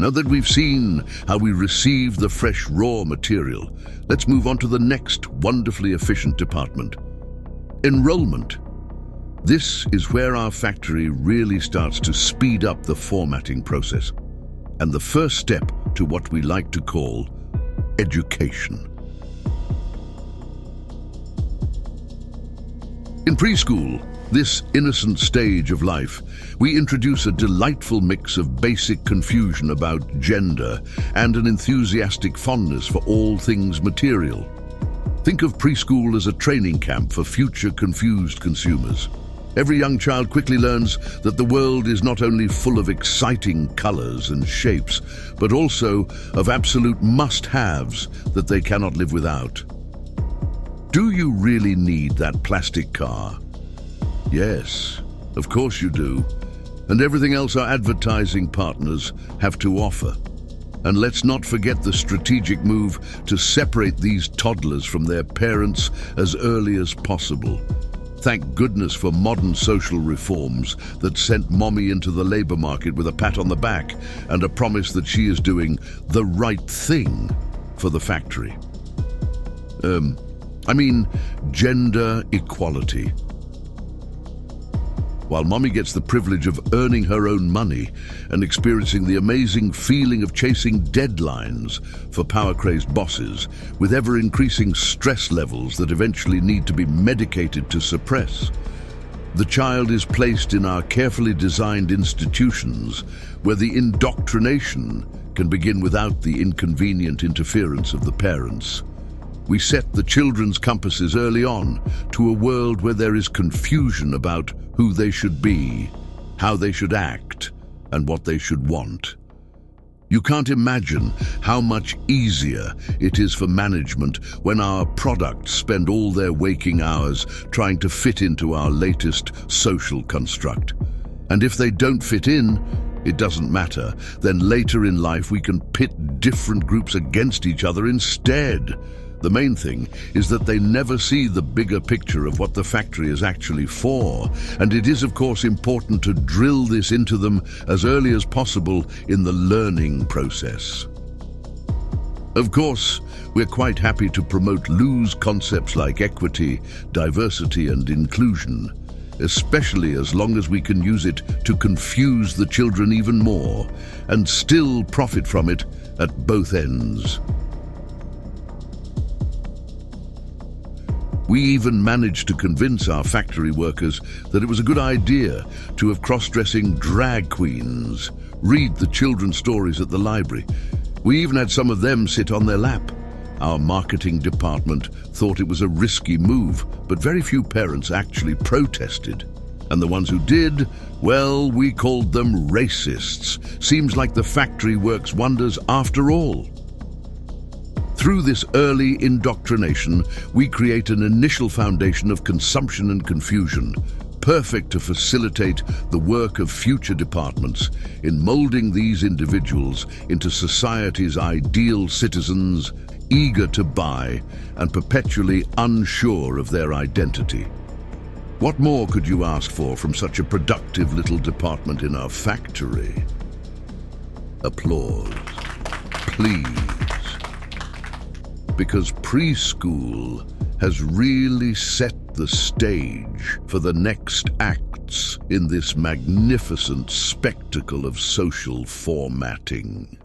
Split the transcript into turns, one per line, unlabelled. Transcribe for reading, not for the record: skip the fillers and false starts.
Now that we've seen how we receive the fresh raw material, let's move on to the next wonderfully efficient department: enrollment. This is where our factory really starts to speed up the formatting process, and the first step to what we like to call education. In preschool, this innocent stage of life, we introduce a delightful mix of basic confusion about gender and an enthusiastic fondness for all things material. Think of preschool as a training camp for future confused consumers. Every young child quickly learns that the world is not only full of exciting colors and shapes, but also of absolute must-haves that they cannot live without. Do you really need that plastic car? Yes, of course you do. And everything else our advertising partners have to offer. And let's not forget the strategic move to separate these toddlers from their parents as early as possible. Thank goodness for modern social reforms that sent mommy into the labor market with a pat on the back and a promise that she is doing the right thing for the factory. Gender equality. While mommy gets the privilege of earning her own money and experiencing the amazing feeling of chasing deadlines for power-crazed bosses with ever-increasing stress levels that eventually need to be medicated to suppress, the child is placed in our carefully designed institutions where the indoctrination can begin without the inconvenient interference of the parents. We set the children's compasses early on to a world where there is confusion about who they should be, how they should act, and what they should want. You can't imagine how much easier it is for management when our products spend all their waking hours trying to fit into our latest social construct. And if they don't fit in, it doesn't matter. Then later in life we can pit different groups against each other instead. The main thing is that they never see the bigger picture of what the factory is actually for, and it is of course important to drill this into them as early as possible in the learning process. Of course, we're quite happy to promote loose concepts like equity, diversity and inclusion, especially as long as we can use it to confuse the children even more and still profit from it at both ends. We even managed to convince our factory workers that it was a good idea to have cross-dressing drag queens read the children's stories at the library. We even had some of them sit on their lap. Our marketing department thought it was a risky move, but very few parents actually protested. And the ones who did, well, we called them racists. Seems like the factory works wonders after all. Through this early indoctrination, we create an initial foundation of consumption and confusion, perfect to facilitate the work of future departments in molding these individuals into society's ideal citizens, eager to buy and perpetually unsure of their identity. What more could you ask for from such a productive little department in our factory? Applause, please. Because preschool has really set the stage for the next acts in this magnificent spectacle of social formatting.